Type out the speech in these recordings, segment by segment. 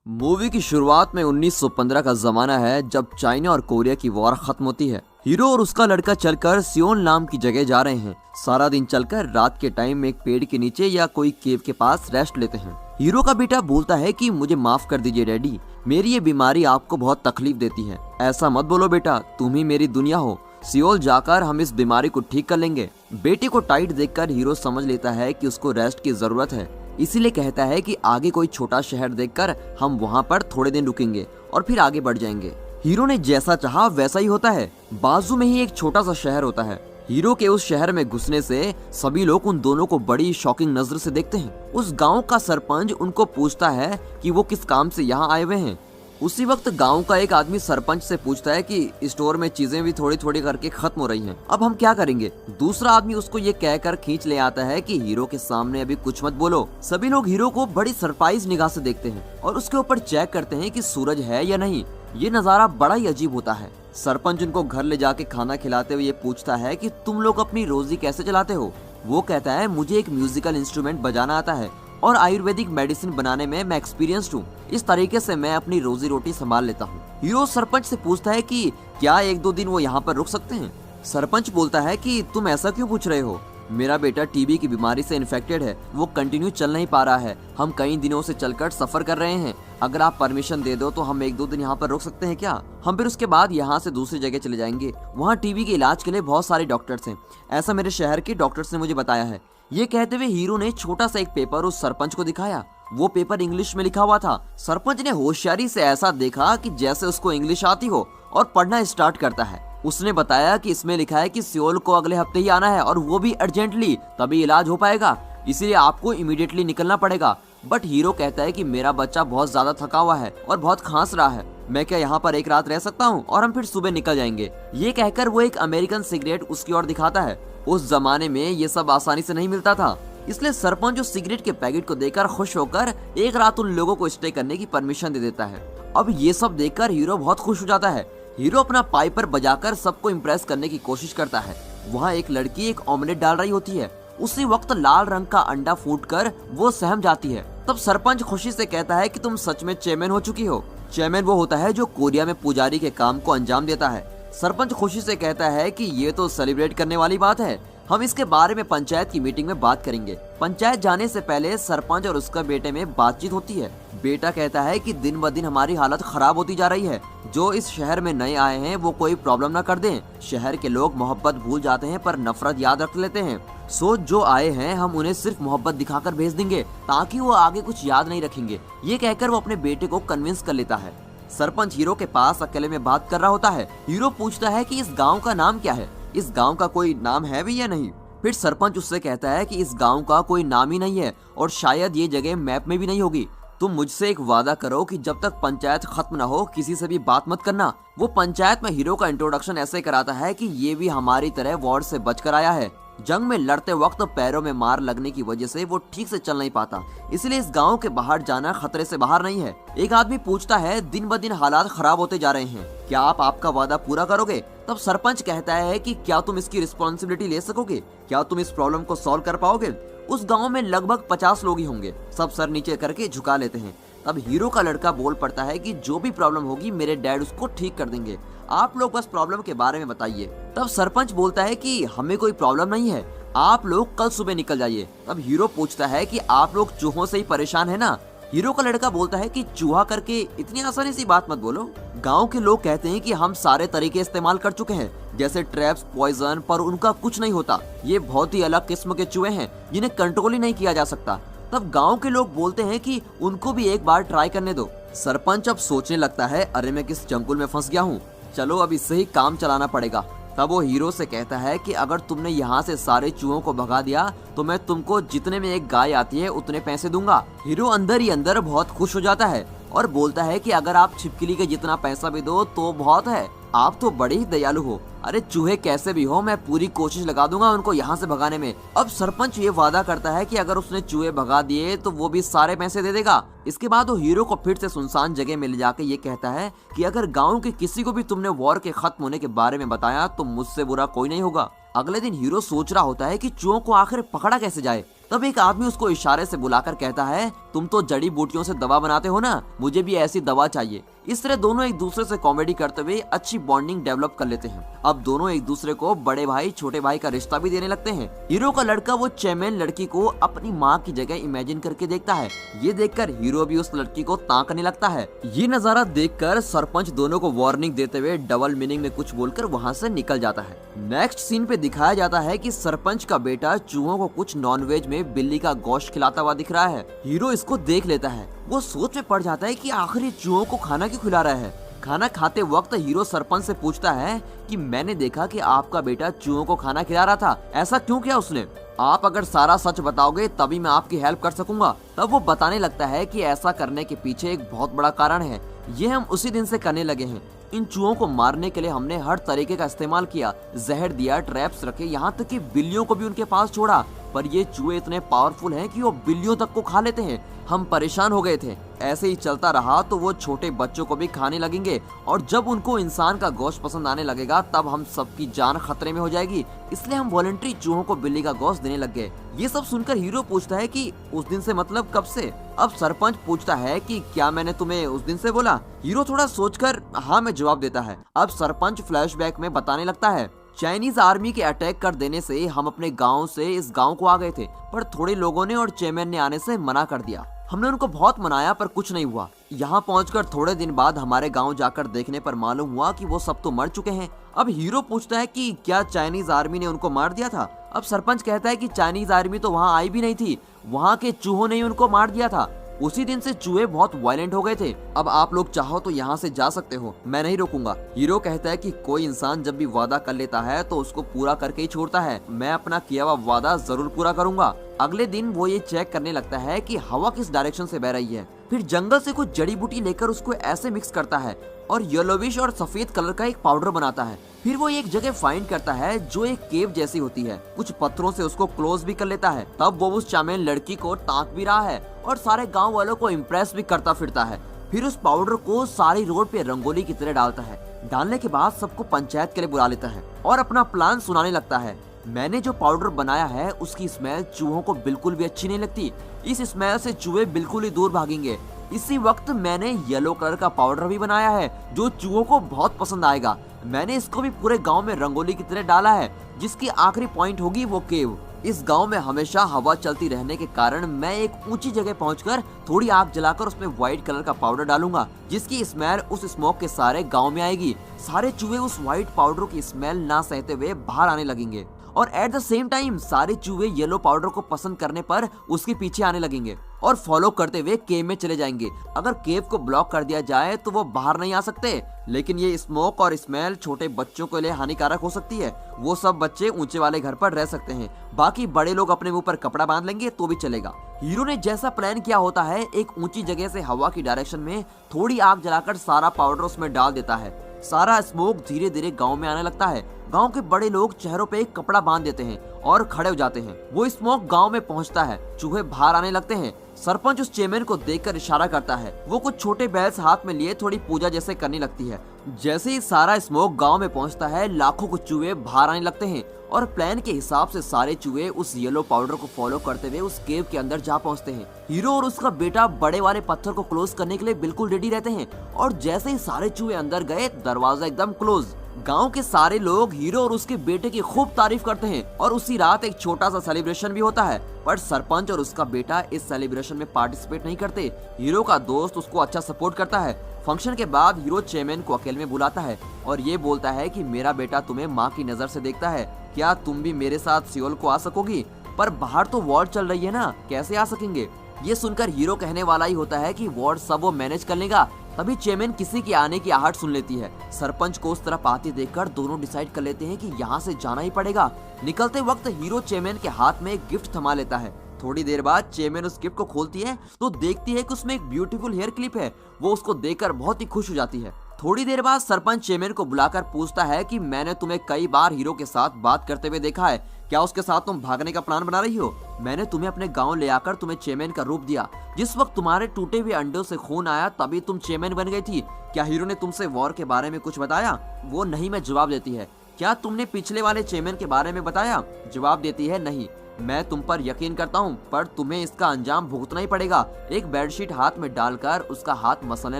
Movie की शुरुआत में 1915 का जमाना है जब चाइना और कोरिया की वॉर खत्म होती है। हीरो और उसका लड़का चलकर सियोल नाम की जगह जा रहे हैं। सारा दिन चलकर रात के टाइम में एक पेड़ के नीचे या कोई केव के पास रेस्ट लेते हैं। हीरो का बेटा बोलता है कि मुझे माफ कर दीजिए डैडी, मेरी ये बीमारी आपको बहुत तकलीफ देती है। ऐसा मत बोलो बेटा, तुम ही मेरी दुनिया हो। सियोल जाकर हम इस बीमारी को ठीक कर लेंगे। बेटे को टाइट देखकर हीरो समझ लेता है कि उसको रेस्ट की जरूरत है, इसीलिए कहता है कि आगे कोई छोटा शहर देखकर हम वहाँ पर थोड़े दिन रुकेंगे और फिर आगे बढ़ जाएंगे। हीरो ने जैसा चाहा वैसा ही होता है। बाजू में ही एक छोटा सा शहर होता है। हीरो के उस शहर में घुसने से सभी लोग उन दोनों को बड़ी शॉकिंग नजर से देखते हैं। उस गांव का सरपंच उनको पूछता है कि वो किस काम से यहाँ आए हुए हैं। उसी वक्त गांव का एक आदमी सरपंच से पूछता है कि स्टोर में चीजें भी थोड़ी थोड़ी करके खत्म हो रही हैं, अब हम क्या करेंगे। दूसरा आदमी उसको ये कहकर खींच ले आता है कि हीरो के सामने अभी कुछ मत बोलो। सभी लोग हीरो को बड़ी सरप्राइज निगाह से देखते हैं और उसके ऊपर चेक करते हैं कि सूरज है या नहीं। ये नजारा बड़ा ही अजीब होता है। सरपंच उनको घर ले जाके खाना खिलाते हुए ये पूछता है कि तुम लोग अपनी रोजी कैसे चलाते हो। वो कहता है मुझे एक म्यूजिकल इंस्ट्रूमेंट बजाना आता है और आयुर्वेदिक मेडिसिन बनाने में मैं एक्सपीरियंस्ड हूँ। इस तरीके से मैं अपनी रोजी रोटी संभाल लेता हूँ। हीरो सरपंच से पूछता है कि क्या एक दो दिन वो यहाँ पर रुक सकते हैं। सरपंच बोलता है कि तुम ऐसा क्यों पूछ रहे हो, मेरा बेटा टीबी की बीमारी से इन्फेक्टेड है, वो कंटिन्यू चल नहीं पा रहा है। हम कई दिनों से चलकर सफर कर रहे हैं। अगर आप परमिशन दे दो तो हम एक दो दिन यहाँ पर रुक सकते हैं क्या। हम फिर उसके बाद यहाँ से दूसरी जगह चले जाएंगे। वहाँ टीबी के इलाज के लिए बहुत सारे डॉक्टर्स हैं, ऐसा मेरे शहर के डॉक्टर्स ने मुझे बताया है। ये कहते हुए हीरो ने छोटा सा एक पेपर उस सरपंच को दिखाया। वो पेपर इंग्लिश में लिखा हुआ था। सरपंच ने होशियारी से ऐसा देखा कि जैसे उसको इंग्लिश आती हो और पढ़ना स्टार्ट करता है। उसने बताया कि इसमें लिखा है कि सियोल को अगले हफ्ते ही आना है और वो भी अर्जेंटली, तभी इलाज हो पाएगा, इसीलिए आपको इमीडिएटली निकलना पड़ेगा। बट हीरो कहता है कि मेरा बच्चा बहुत ज्यादा थका हुआ है और बहुत खांस रहा है, मैं क्या यहाँ पर एक रात रह सकता हूँ और हम फिर सुबह निकल जाएंगे। ये कहकर वो एक अमेरिकन सिगरेट उसकी ओर दिखाता है। उस जमाने में ये सब आसानी से नहीं मिलता था, इसलिए सरपंच उस सिगरेट के पैकेट को देखकर खुश होकर एक रात उन लोगों को स्टे करने की परमिशन दे देता है। अब ये सब देखकर हीरो बहुत खुश हो जाता है। हीरो अपना पाइपर बजाकर सबको इम्प्रेस करने की कोशिश करता है। वहाँ एक लड़की एक ऑमलेट डाल रही होती है। उसी वक्त लाल रंग का अंडा फूटकर वो सहम जाती है। तब सरपंच खुशी से कहता है कि तुम सच में चेयरमैन हो चुकी हो। चेयरमैन वो होता है जो कोरिया में पुजारी के काम को अंजाम देता है। सरपंच खुशी से कहता है कि ये तो सेलिब्रेट करने वाली बात है, हम इसके बारे में पंचायत की मीटिंग में बात करेंगे। पंचायत जाने से पहले सरपंच और उसका बेटे में बातचीत होती है। बेटा कहता है कि दिन ब दिन हमारी हालत खराब होती जा रही है। जो इस शहर में नए आए हैं वो कोई प्रॉब्लम ना कर दें। शहर के लोग मोहब्बत भूल जाते हैं पर नफरत याद रख लेते हैं। सो जो आए हैं हम उन्हें सिर्फ मोहब्बत दिखाकर भेज देंगे ताकि वो आगे कुछ याद नहीं रखेंगे। ये कहकर वो अपने बेटे को कन्विंस कर लेता है। सरपंच हीरो के पास अकेले में बात कर रहा होता है। हीरो पूछता है कि इस गाँव का नाम क्या है, इस गांव का कोई नाम है भी या नहीं। फिर सरपंच उससे कहता है कि इस गांव का कोई नाम ही नहीं है और शायद ये जगह मैप में भी नहीं होगी। तुम मुझसे एक वादा करो कि जब तक पंचायत खत्म ना हो किसी से भी बात मत करना। वो पंचायत में हीरो का इंट्रोडक्शन ऐसे कराता है कि ये भी हमारी तरह वॉर से बचकर आया है। जंग में लड़ते वक्त पैरों में मार लगने की वजह से वो ठीक से चल नहीं पाता, इसलिए इस गांव के बाहर जाना खतरे से बाहर नहीं है। एक आदमी पूछता है दिन ब दिन हालात खराब होते जा रहे हैं, क्या आप आपका वादा पूरा करोगे। तब सरपंच कहता है कि क्या तुम इसकी रिस्पॉन्सिबिलिटी ले सकोगे, क्या तुम इस प्रॉब्लम को सॉल्व कर पाओगे। उस गाँव में लगभग 50 लोग ही होंगे। सब सर नीचे करके झुका लेते हैं। तब हीरो का लड़का बोल पड़ता है कि जो भी प्रॉब्लम होगी मेरे डैड उसको ठीक कर देंगे, आप लोग बस प्रॉब्लम के बारे में बताइए। तब सरपंच बोलता है कि हमें कोई प्रॉब्लम नहीं है, आप लोग कल सुबह निकल जाइए। तब हीरो पूछता है कि आप लोग चूहों से ही परेशान है ना। हीरो का लड़का बोलता है कि चूहा करके इतनी आसानी सी बात मत बोलो। गांव के लोग कहते हैं कि हम सारे तरीके इस्तेमाल कर चुके हैं, जैसे ट्रैप्स, पॉइजन, पर उनका कुछ नहीं होता। ये बहुत ही अलग किस्म के चूहे हैं जिन्हें कंट्रोल ही नहीं किया जा सकता। तब गांव के लोग बोलते हैं कि उनको भी एक बार ट्राई करने दो। सरपंच अब सोचने लगता है, अरे मैं किस चंगुल में फंस गया हूँ, चलो अब इससे ही काम चलाना पड़ेगा। तब वो हीरो से कहता है कि अगर तुमने यहाँ से सारे चूहों को भगा दिया तो मैं तुमको जितने में एक गाय आती है उतने पैसे दूंगा। हीरो अंदर ही अंदर बहुत खुश हो जाता है और बोलता है कि अगर आप छिपकली के जितना पैसा भी दो तो बहुत है। आप तो बड़े ही दयालु हो। अरे चूहे कैसे भी हो, मैं पूरी कोशिश लगा दूंगा उनको यहाँ से भगाने में। अब सरपंच ये वादा करता है कि अगर उसने चूहे भगा दिए तो वो भी सारे पैसे दे देगा। इसके बाद वो हीरो को फिर से सुनसान जगह में ले जाके ये कहता है कि अगर गाँव के किसी को भी तुमने वॉर के खत्म होने के बारे में बताया तो मुझसे बुरा कोई नहीं होगा। अगले दिन हीरो सोच रहा होता है कि चूहों को आखिर पकड़ा कैसे जाए। तब एक आदमी उसको इशारे से बुलाकर कहता है, तुम तो जड़ी बूटियों से दवा बनाते हो ना, मुझे भी ऐसी दवा चाहिए। इस तरह दोनों एक दूसरे से कॉमेडी करते हुए अच्छी बॉन्डिंग डेवलप कर लेते हैं। अब दोनों एक दूसरे को बड़े भाई छोटे भाई का रिश्ता भी देने लगते हैं। हीरो का लड़का वो चेमैन लड़की को अपनी माँ की जगह इमेजिन करके देखता है। ये देखकर हीरो भी उस लड़की को ताकने लगता है। ये नजारा देखकर सरपंच दोनों को वार्निंग देते हुए डबल मीनिंग में कुछ बोलकर वहाँ से निकल जाता है। नेक्स्ट सीन पे दिखाया जाता है कि सरपंच का बेटा चूहों को कुछ नॉनवेज में बिल्ली का गोश्त खिलाता हुआ दिख रहा है। हीरो इसको देख लेता है। वो सोच में पड़ जाता है कि आखिर ये चूहों को खाना क्यों खिला रहा है। खाना खाते वक्त हीरो सरपंच से पूछता है कि मैंने देखा कि आपका बेटा चूहों को खाना खिला रहा था, ऐसा क्यों किया उसने? आप अगर सारा सच बताओगे तभी मैं आपकी हेल्प कर सकूंगा। तब वो बताने लगता है कि ऐसा करने के पीछे एक बहुत बड़ा कारण है। ये हम उसी दिन से करने लगे हैं। इन चूहों को मारने के लिए हमने हर तरीके का इस्तेमाल किया, जहर दिया, ट्रैप्स रखे, यहाँ तक कि बिल्लियों को भी उनके पास छोड़ा, पर ये चूहे इतने पावरफुल हैं कि वो बिल्लियों तक को खा लेते हैं। हम परेशान हो गए थे। ऐसे ही चलता रहा तो वो छोटे बच्चों को भी खाने लगेंगे और जब उनको इंसान का गोश्त पसंद आने लगेगा तब हम सबकी जान खतरे में हो जाएगी। इसलिए हम वॉलंटरी चूहों को बिल्ली का गोश्त देने लग गए। ये सब सुनकर हीरो पूछता है कि उस दिन से मतलब कब से? अब सरपंच पूछता है कि क्या मैंने तुम्हें उस दिन से बोला? हीरो थोड़ा सोचकर हाँ में जवाब देता है। अब सरपंच फ्लैशबैक में बताने लगता है, चाइनीज आर्मी के अटैक कर देने से हम अपने गांव से इस गांव को आ गए थे, पर थोड़े लोगों ने और चेयरमैन ने आने से मना कर दिया। हमने उनको बहुत मनाया पर कुछ नहीं हुआ। यहाँ पहुंचकर थोड़े दिन बाद हमारे गांव जाकर देखने पर मालूम हुआ कि वो सब तो मर चुके हैं। अब हीरो पूछता है कि क्या चाइनीज आर्मी ने उनको मार दिया था? अब सरपंच कहता है कि चाइनीज आर्मी तो वहाँ आई भी नहीं थी, वहाँ के चूहों ने ही उनको मार दिया था। उसी दिन से चूहे बहुत वायलेंट हो गए थे। अब आप लोग चाहो तो यहाँ से जा सकते हो, मैं नहीं रोकूंगा। हीरो कहता है कि कोई इंसान जब भी वादा कर लेता है तो उसको पूरा करके ही छोड़ता है। मैं अपना किया हुआ वादा जरूर पूरा करूंगा। अगले दिन वो ये चेक करने लगता है कि हवा किस डायरेक्शन से बह रही है। फिर जंगल से कुछ जड़ी बूटी लेकर उसको ऐसे मिक्स करता है और येलोविश और सफेद कलर का एक पाउडर बनाता है। फिर वो एक जगह फाइंड करता है जो एक केव जैसी होती है। कुछ पत्थरों से उसको क्लोज भी कर लेता है। तब वो उस चामेन लड़की को ताक भी रहा है और सारे गांव वालों को इम्प्रेस भी करता फिरता है। फिर उस पाउडर को सारी रोड पे रंगोली की तरह डालता है। डालने के बाद सबको पंचायत के लिए बुला लेता है और अपना प्लान सुनाने लगता है। मैंने जो पाउडर बनाया है उसकी स्मेल चूहों को बिल्कुल भी अच्छी नहीं लगती। इस स्मेल से चूहे बिल्कुल ही दूर भागेंगे। इसी वक्त मैंने येलो कलर का पाउडर भी बनाया है जो चूहों को बहुत पसंद आएगा। मैंने इसको भी पूरे गांव में रंगोली की तरह डाला है, जिसकी आखिरी पॉइंट होगी वो केव। इस गांव में हमेशा हवा चलती रहने के कारण मैं एक ऊंची जगह पहुंचकर थोड़ी आग जलाकर उसमें व्हाइट कलर का पाउडर डालूंगा, जिसकी स्मेल उस स्मोक के सारे गांव में आएगी। सारे चूहे उस व्हाइट पाउडर की स्मेल ना सहते हुए बाहर आने लगेंगे और एट द सेम टाइम सारे चूहे येलो पाउडर को पसंद करने पर उसके पीछे आने लगेंगे और फॉलो करते हुए केव में चले जाएंगे। अगर केव को ब्लॉक कर दिया जाए तो वो बाहर नहीं आ सकते, लेकिन ये स्मोक और स्मेल छोटे बच्चों के लिए हानिकारक हो सकती है। वो सब बच्चे ऊंचे वाले घर पर रह सकते हैं, बाकी बड़े लोग अपने मुंह पर कपड़ा बांध लेंगे तो भी चलेगा। हीरो ने जैसा प्लान किया होता है, एक ऊंची जगह से हवा की डायरेक्शन में थोड़ी आग जलाकर सारा पाउडर उसमें डाल देता है। सारा स्मोक धीरे धीरे गांव में आने लगता है। गांव के बड़े लोग चेहरों पे एक कपड़ा बांध देते हैं और खड़े हो जाते हैं। वो स्मोक गांव में पहुंचता है। चूहे बाहर आने लगते हैं। सरपंच उस चेयरमैन को देखकर इशारा करता है। वो कुछ छोटे बैल्स हाथ में लिए थोड़ी पूजा जैसे करने लगती है। जैसे ही सारा स्मोक गांव में पहुंचता है, लाखों कुछ चूहे बाहर आने लगते हैं और प्लान के हिसाब से सारे चूहे उस येलो पाउडर को फॉलो करते हुए उस केव के अंदर जा पहुंचते हैं। हीरो और उसका बेटा बड़े वाले पत्थर को क्लोज करने के लिए बिल्कुल रेडी रहते हैं और जैसे ही सारे चूहे अंदर गए, दरवाजा एकदम क्लोज। गांव के सारे लोग हीरो और उसके बेटे की खूब तारीफ करते हैं और उसी रात एक छोटा सा सेलिब्रेशन भी होता है, पर सरपंच और उसका बेटा इस सेलिब्रेशन में पार्टिसिपेट नहीं करते। हीरो का दोस्त उसको अच्छा सपोर्ट करता है। फंक्शन के बाद हीरो चेयरमैन को अकेले में बुलाता है और ये बोलता है कि मेरा बेटा तुम्हें माँ की नजर से देखता है, क्या तुम भी मेरे साथ सियोल को आ सकोगी? पर बाहर तो वॉर चल रही है ना, कैसे आ सकेंगे? ये सुनकर हीरो कहने वाला ही होता है कि वॉर सब वो मैनेज कर लेगा। तभी चेयरमैन किसी के आने की आहट सुन लेती है। सरपंच को उस तरफ आते देखकर दोनों डिसाइड कर लेते हैं कि यहाँ से जाना ही पड़ेगा। निकलते वक्त हीरो चेयरमैन के हाथ में एक गिफ्ट थमा लेता है। थोड़ी देर बाद चेयरमैन उस गिफ्ट को खोलती है तो देखती है कि उसमें एक ब्यूटीफुल हेयर क्लिप है। वो उसको देखकर बहुत ही खुश हो जाती है। थोड़ी देर बाद सरपंच चेमेन को बुलाकर पूछता है कि मैंने तुम्हें कई बार हीरो के साथ बात करते हुए देखा है, क्या उसके साथ तुम भागने का प्लान बना रही हो? मैंने तुम्हें अपने गांव ले आकर तुम्हें चेमेन का रूप दिया। जिस वक्त तुम्हारे टूटे हुए अंडों से खून आया तभी तुम चेमेन बन गई थी। क्या हीरो ने तुमसे वॉर के बारे में कुछ बताया? वो नहीं में जवाब देती है। क्या तुमने पिछले वाले चेमेन के बारे में बताया? जवाब देती है नहीं। मैं तुम पर यकीन करता हूँ, पर तुम्हें इसका अंजाम भुगतना ही पड़ेगा। एक बेडशीट हाथ में डालकर उसका हाथ मसलने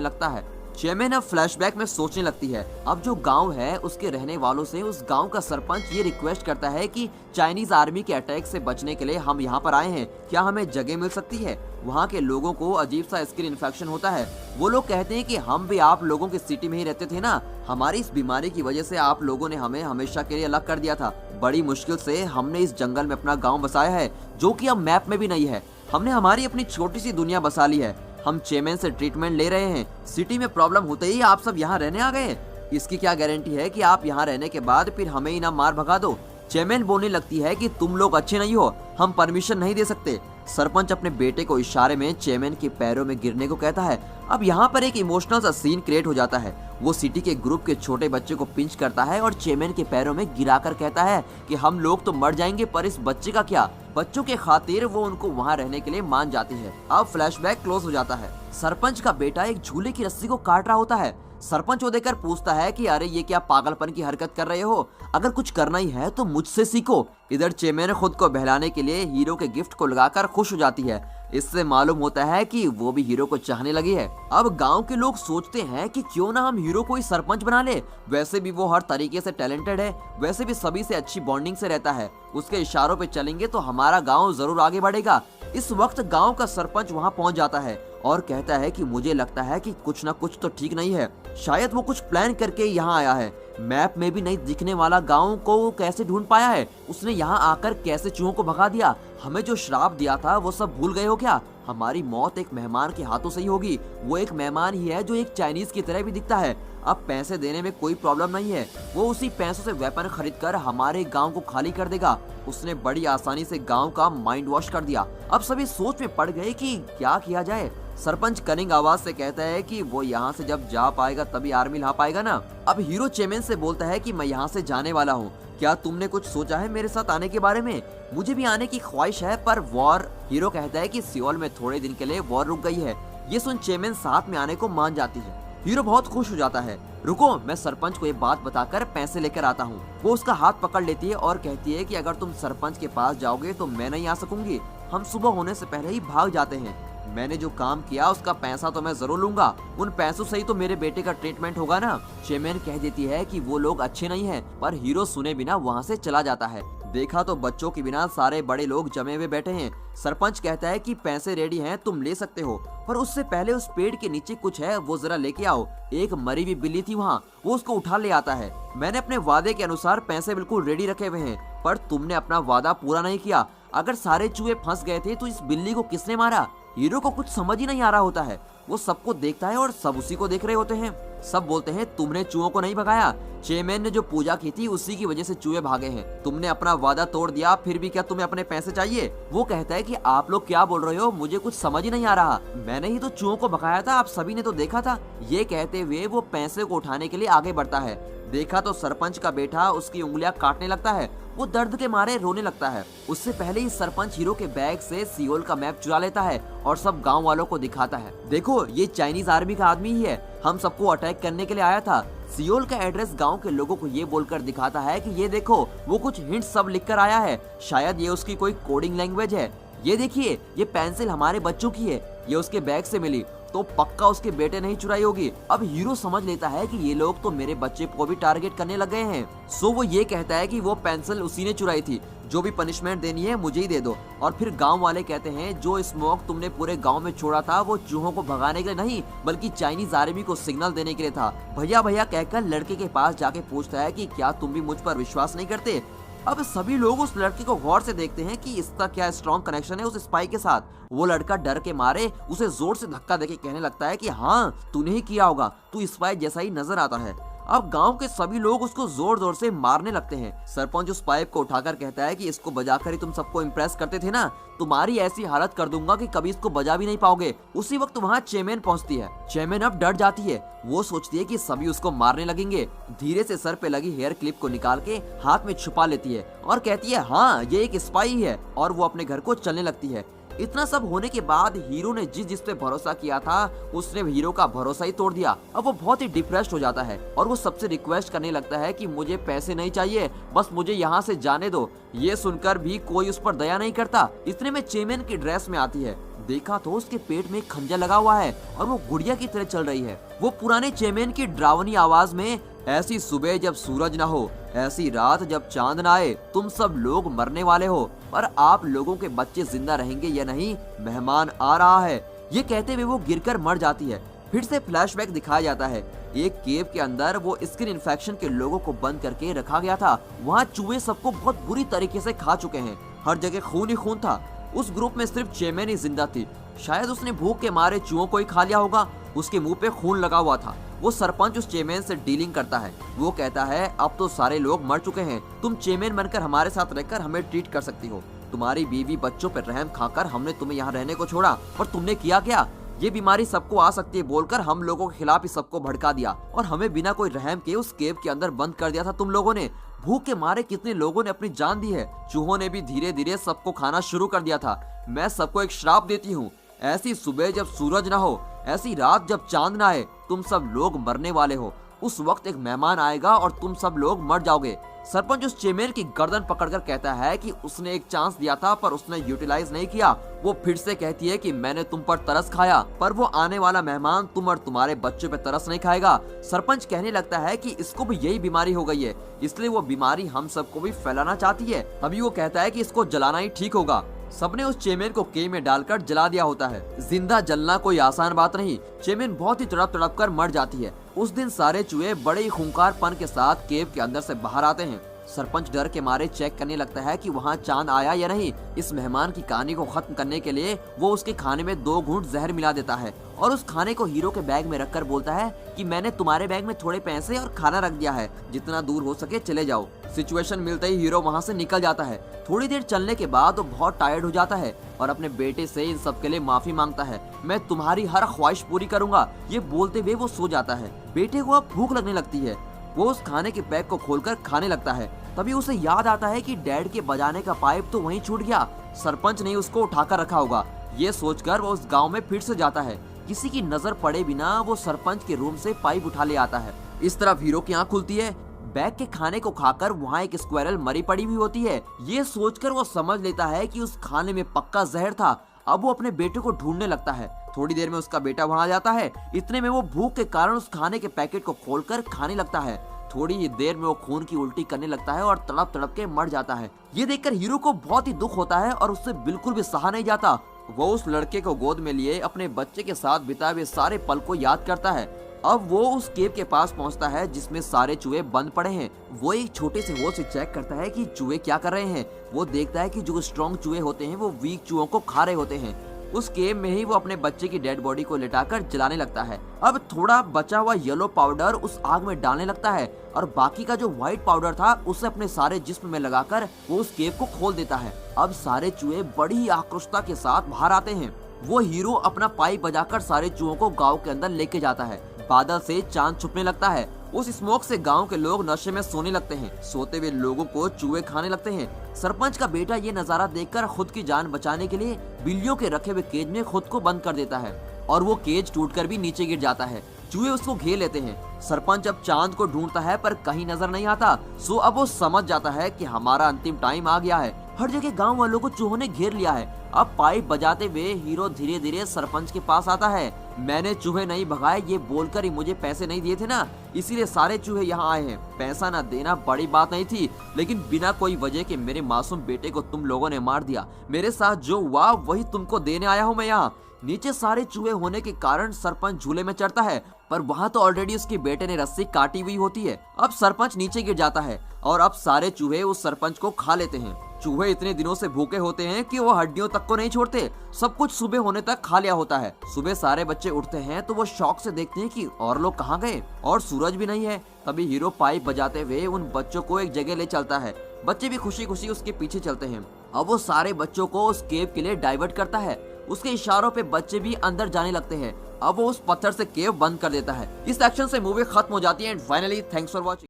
लगता है। चेमेन अब फ्लैशबैक में सोचने लगती है। अब जो गांव है उसके रहने वालों से उस गांव का सरपंच ये रिक्वेस्ट करता है कि चाइनीज आर्मी के अटैक से बचने के लिए हम यहाँ पर आए हैं, क्या हमें जगह मिल सकती है? वहाँ के लोगों को अजीब सा स्किन इन्फेक्शन होता है। वो लोग कहते हैं कि हम भी आप लोगों की सिटी में ही रहते थे ना, हमारी इस बीमारी की वजह से आप लोगों ने हमें हमेशा के लिए अलग कर दिया था। बड़ी मुश्किल से हमने इस जंगल में अपना गाँव बसाया है, जो की अब मैप में भी नहीं है। हमने हमारी अपनी छोटी सी दुनिया बसा ली है। हम चेमेन से ट्रीटमेंट ले रहे हैं। सिटी में प्रॉब्लम होते ही आप सब यहाँ रहने आ गए। इसकी क्या गारंटी है कि आप यहाँ रहने के बाद फिर हमें ही ना मार भगा दो? चेमेन बोलने लगती है कि तुम लोग अच्छे नहीं हो, हम परमिशन नहीं दे सकते। सरपंच अपने बेटे को इशारे में चेमेन के पैरों में गिरने को कहता है। अब यहाँ पर एक इमोशनल सा सीन क्रिएट हो जाता है। वो सिटी के ग्रुप के छोटे बच्चे को पिंच करता है और चेमेन के पैरों में गिराकर कहता है कि हम लोग तो मर जाएंगे, पर इस बच्चे का क्या? बच्चों के खातिर वो उनको वहाँ रहने के लिए मान जाती है। अब फ्लैशबैक क्लोज हो जाता है। सरपंच का बेटा एक झूले की रस्सी को काट रहा होता है। सरपंच वो देखकर पूछता है कि अरे ये क्या पागलपन की हरकत कर रहे हो? अगर कुछ करना ही है तो मुझसे सीखो। इधर चेमेन खुद को बहलाने के लिए हीरो के गिफ्ट को लगाकर खुश हो जाती है। इससे मालूम होता है कि वो भी हीरो को चाहने लगी है। अब गांव के लोग सोचते हैं कि क्यों ना हम हीरो को ही सरपंच बना ले। वैसे भी वो हर तरीके से टैलेंटेड है, वैसे भी सभी से अच्छी बॉन्डिंग से रहता है। उसके इशारों पे चलेंगे तो हमारा गांव जरूर आगे बढ़ेगा। इस वक्त गांव का सरपंच वहां पहुंच जाता है और कहता है कि मुझे लगता है कि कुछ ना कुछ तो ठीक नहीं है। शायद वो कुछ प्लान करके यहाँ आया है। मैप में भी नहीं दिखने वाला गांव को कैसे ढूंढ पाया है? उसने यहाँ आकर कैसे चूहों को भगा दिया? हमें जो श्राप दिया था वो सब भूल गए हो क्या? हमारी मौत एक मेहमान के हाथों से ही होगी। वो एक मेहमान ही है जो एक चाइनीज की तरह भी दिखता है। अब पैसे देने में कोई प्रॉब्लम नहीं है। वो उसी पैसों से वेपन खरीद कर हमारे गांव को खाली कर देगा। उसने बड़ी आसानी से गांव का माइंड वॉश कर दिया। अब सभी सोच में पड़ गए कि क्या किया जाए। सरपंच कनिंग आवाज से कहता है कि वो यहाँ से जब जा पाएगा तभी आर्मी ला पाएगा ना। अब हीरो चेमेन से बोलता है कि मैं यहाँ से जाने वाला हूँ, क्या तुमने कुछ सोचा है मेरे साथ आने के बारे में? मुझे भी आने की ख्वाहिश है, पर वॉर। हीरो कहता है कि सियोल में थोड़े दिन के लिए वॉर रुक गई है। ये सुन चेमेन साथ में आने को मान जाती है। हीरो बहुत खुश हो जाता है। रुको, मैं सरपंच को ये बात बताकर पैसे लेकर आता हूँ। वो उसका हाथ पकड़ लेती है और कहती है कि अगर तुम सरपंच के पास जाओगे तो मैं नहीं आ सकूंगी। हम सुबह होने से पहले ही भाग जाते हैं। मैंने जो काम किया उसका पैसा तो मैं जरूर लूंगा। उन पैसों से ही तो मेरे बेटे का ट्रीटमेंट होगा ना। चेमेन कह देती है कि वो लोग अच्छे नहीं हैं, पर हीरो सुने बिना वहाँ से चला जाता है। देखा तो बच्चों के बिना सारे बड़े लोग जमे हुए बैठे हैं। सरपंच कहता है कि पैसे रेडी हैं, तुम ले सकते हो, पर उससे पहले उस पेड़ के नीचे कुछ है, वो जरा लेके आओ। एक मरी हुई बिल्ली थी वहाँ, वो उसको उठा ले आता है। मैंने अपने वादे के अनुसार पैसे बिल्कुल रेडी रखे हुए हैं, पर तुमने अपना वादा पूरा नहीं किया। अगर सारे चूहे फंस गए थे तो इस बिल्ली को किसने मारा? हीरो को कुछ समझ ही नहीं आ रहा होता है। वो सबको देखता है और सब उसी को देख रहे होते हैं। सब बोलते हैं तुमने चूहों को नहीं भगाया, चेमेन ने जो पूजा की थी उसी की वजह से चूहे भागे हैं। तुमने अपना वादा तोड़ दिया, फिर भी क्या तुम्हें अपने पैसे चाहिए? वो कहता है कि आप लोग क्या बोल रहे हो, मुझे कुछ समझ ही नहीं आ रहा। मैंने ही तो चूहों को भगाया था, आप सभी ने तो देखा था। ये कहते हुए वो पैसे को उठाने के लिए आगे बढ़ता है। देखा तो सरपंच का बेटा उसकी उंगलियां काटने लगता है। वो दर्द के मारे रोने लगता है। उससे पहले ही सरपंच हीरो के बैग से सियोल का मैप चुरा लेता है और सब गांव वालों को दिखाता है। देखो, ये चाइनीज आर्मी का आदमी ही है, हम सबको अटैक करने के लिए आया था। सियोल का एड्रेस गांव के लोगों को ये बोलकर दिखाता है कि ये देखो, वो कुछ हिंट सब लिख कर आया है। शायद ये उसकी कोई कोडिंग लैंग्वेज है। ये देखिए, ये पेंसिल हमारे बच्चों की है, ये उसके बैग से मिली, तो पक्का उसके बेटे ने ही चुराई होगी। अब हीरो समझ लेता है कि ये लोग तो मेरे बच्चे को भी टारगेट करने लग गए हैं। सो वो ये कहता है कि वो पेंसिल उसी ने चुराई थी, जो भी पनिशमेंट देनी है मुझे ही दे दो। और फिर गांव वाले कहते हैं जो स्मोक तुमने पूरे गांव में छोड़ा था वो चूहों को भगाने के लिए नहीं, बल्कि चाइनीज आर्मी को सिग्नल देने के लिए था। भैया भैया कहकर लड़के के पास जाके पूछता है कि क्या तुम भी मुझ पर विश्वास नहीं करते? अब सभी लोग उस लड़के को गौर से देखते हैं कि इसका क्या स्ट्रॉन्ग कनेक्शन है उस स्पाई के साथ। वो लड़का डर के मारे उसे जोर से धक्का देके कहने लगता है कि हाँ, तूने ही किया होगा, तू स्पाई जैसा ही नजर आता है। अब गांव के सभी लोग उसको जोर जोर से मारने लगते हैं। सरपंच उस पाइप को उठाकर कहता है कि इसको बजाकर ही तुम सबको इम्प्रेस करते थे ना, तुम्हारी ऐसी हालत कर दूंगा कि कभी इसको बजा भी नहीं पाओगे। उसी वक्त वहाँ चेमेन पहुँचती है। चेमेन अब डर जाती है, वो सोचती है कि सभी उसको मारने लगेंगे। धीरे से सर पे लगी हेयर क्लिप को निकाल के हाथ में छुपा लेती है और कहती है हाँ ये एक स्पाई है, और वो अपने घर को चलने लगती है। इतना सब होने के बाद हीरो ने जिस पे भरोसा किया था उसने हीरो का भरोसा ही तोड़ दिया। अब वो बहुत ही डिप्रेस्ड हो जाता है और वो सबसे रिक्वेस्ट करने लगता है कि मुझे पैसे नहीं चाहिए, बस मुझे यहाँ से जाने दो। ये सुनकर भी कोई उस पर दया नहीं करता। इतने में चेमेन की ड्रेस में आती है। देखा तो उसके पेट में एक खंजर लगा हुआ है और वो गुड़िया की तरह चल रही है। वो पुराने चेमेन की डरावनी आवाज में, ऐसी सुबह जब सूरज ना हो, ऐसी रात जब चांद ना आए, तुम सब लोग मरने वाले हो, पर आप लोगों के बच्चे जिंदा रहेंगे या नहीं, मेहमान आ रहा है। ये कहते हुए वो गिरकर मर जाती है। फिर से फ्लैशबैक दिखाया जाता है। एक केव के अंदर वो स्किन इन्फेक्शन के लोगों को बंद करके रखा गया था। वहाँ चूहे सबको बहुत बुरी तरीके से खा चुके हैं। हर जगह खून ही खून था। उस ग्रुप में सिर्फ चेमेन ही जिंदा थी। शायद उसने भूख के मारे चूहों को ही खा लिया होगा। उसके मुंह पे खून लगा हुआ था। वो सरपंच उस चेमेन से डीलिंग करता है। वो कहता है अब तो सारे लोग मर चुके हैं, तुम चेमेन बनकर हमारे साथ रहकर हमें ट्रीट कर सकती हो। तुम्हारी बीवी बच्चों पर रहम खाकर हमने तुम्हें यहाँ रहने को छोड़ा, पर तुमने किया क्या? ये बीमारी सबको आ सकती है बोलकर हम लोगों के खिलाफ ही सबको भड़का दिया और हमें बिना कोई रहम के उस केव के अंदर बंद कर दिया था तुम लोगों ने। भूख के मारे कितने लोगों ने अपनी जान दी है। चूहों ने भी धीरे धीरे सबको खाना शुरू कर दिया था। मैं सबको एक श्राप देती हूँ, ऐसी सुबह जब सूरज ना हो, ऐसी रात जब चांद ना आए, तुम सब लोग मरने वाले हो। उस वक्त एक मेहमान आएगा और तुम सब लोग मर जाओगे। सरपंच उस चेमेन की गर्दन पकड़कर कहता है कि उसने एक चांस दिया था पर उसने यूटिलाइज नहीं किया। वो फिर से कहती है कि मैंने तुम पर तरस खाया, पर वो आने वाला मेहमान तुम और तुम्हारे बच्चों पे तरस नहीं खाएगा। सरपंच कहने लगता है कि इसको भी यही बीमारी हो गई है, इसलिए वो बीमारी हम सबको भी फैलाना चाहती है। तभी वो कहता है कि इसको जलाना ही ठीक होगा। सबने उस चेमेन को केव में डालकर जला दिया होता है। जिंदा जलना कोई आसान बात नहीं। चेमेन बहुत ही तड़प तड़प कर मर जाती है। उस दिन सारे चूहे बड़े ही खूंखारपन के साथ केव के अंदर से बाहर आते हैं। सरपंच डर के मारे चेक करने लगता है कि वहाँ चांद आया या नहीं। इस मेहमान की कहानी को खत्म करने के लिए वो उसके खाने में 2 घूंट जहर मिला देता है और उस खाने को हीरो के बैग में रखकर बोलता है कि मैंने तुम्हारे बैग में थोड़े पैसे और खाना रख दिया है, जितना दूर हो सके चले जाओ। सिचुएशन मिलते ही हीरो वहाँ से निकल जाता है। थोड़ी देर चलने के बाद वो बहुत टायर्ड हो जाता है और अपने बेटे से इन सब के लिए माफी मांगता है। मैं तुम्हारी हर ख्वाहिश पूरी करूंगा, ये बोलते हुए वो सो जाता है। बेटे को अब भूख लगने लगती है। वो उस खाने के पैक को खोलकर खाने लगता है। तभी उसे याद आता है कि डैड के बजाने का पाइप तो वहीं छूट गया, सरपंच ने उसको उठाकर रखा होगा। ये सोचकर वो उस गांव में फिर से जाता है। किसी की नजर पड़े बिना वो सरपंच के रूम से पाइप उठा ले आता है। इस तरफ हीरो की आंख खुलती है। बैग के खाने को खाकर वहाँ एक स्क्वायरल मरी पड़ी हुई होती है। ये सोचकर वो समझ लेता है कि उस खाने में पक्का जहर था। अब वो अपने बेटे को ढूंढने लगता है। थोड़ी देर में उसका बेटा वहाँ आ जाता है। इतने में वो भूख के कारण उस खाने के पैकेट को खोलकर खाने लगता है। थोड़ी ही देर में वो खून की उल्टी करने लगता है और तड़प तड़प के मर जाता है। ये देखकर हीरो को बहुत ही दुख होता है और उससे बिल्कुल भी सहा नहीं जाता। वो उस लड़के को गोद में लिए अपने बच्चे के साथ बिताए हुए सारे पल को याद करता है। अब वो उस केव के पास पहुंचता है जिसमें सारे चूहे बंद पड़े हैं। वो एक छोटे से होल से चेक करता है कि चूहे क्या कर रहे हैं। वो देखता है कि जो स्ट्रॉन्ग चूहे होते हैं वो वीक चूहों को खा रहे होते हैं। उस केव में ही वो अपने बच्चे की डेड बॉडी को लेटाकर जलाने लगता है। अब थोड़ा बचा हुआ येलो पाउडर उस आग में डालने लगता है और बाकी का जो व्हाइट पाउडर था उसे अपने सारे जिस्म में लगाकर वो उस केव को खोल देता है। अब सारे चूहे बड़ी ही आक्रोशता के साथ बाहर आते हैं। वो हीरो अपना पाइप बजाकर सारे चूहों को गाँव के अंदर लेके जाता है। बादल से चांद छुपने लगता है। उस स्मोक से गांव के लोग नशे में सोने लगते हैं। सोते हुए लोगों को चूहे खाने लगते हैं। सरपंच का बेटा ये नजारा देखकर खुद की जान बचाने के लिए बिल्लियों के रखे हुए केज में खुद को बंद कर देता है और वो केज टूटकर भी नीचे गिर जाता है। चूहे उसको घेर लेते हैं। सरपंच अब चांद को ढूंढता है पर कहीं नजर नहीं आता। सो अब वो समझ जाता है कि हमारा अंतिम टाइम आ गया है। हर जगह गांव वालों को चूहों ने घेर लिया है। अब पाइप बजाते हुए हीरो धीरे धीरे सरपंच के पास आता है। मैंने चूहे नहीं भगाए ये बोलकर ही मुझे पैसे नहीं दिए थे ना, इसीलिए सारे चूहे यहाँ आए हैं। पैसा ना देना बड़ी बात नहीं थी, लेकिन बिना कोई वजह के मेरे मासूम बेटे को तुम लोगों ने मार दिया। मेरे साथ जो हुआ वही तुमको देने आया हूँ मैं यहाँ। नीचे सारे चूहे होने के कारण सरपंच झूले में चढ़ता है, पर वहाँ तो ऑलरेडी उसके बेटे ने रस्सी काटी हुई होती है। अब सरपंच नीचे गिर जाता है और अब सारे चूहे उस सरपंच को खा लेते हैं। चूहे इतने दिनों से भूखे होते हैं कि वो हड्डियों तक को नहीं छोड़ते, सब कुछ सुबह होने तक खा लिया होता है। सुबह सारे बच्चे उठते हैं तो वो शौक से देखते हैं कि और लोग कहाँ गए और सूरज भी नहीं है। तभी हीरो पाइप बजाते हुए उन बच्चों को एक जगह ले चलता है। बच्चे भी खुशी खुशी उसके पीछे चलते हैं। अब वो सारे बच्चों को उस केव के लिए डाइवर्ट करता है। उसके इशारों पे बच्चे भी अंदर जाने लगते हैं। अब वो उस पत्थर से केव बंद कर देता है। इस एक्शन से मूवी खत्म हो जाती है and finally thanks for watching.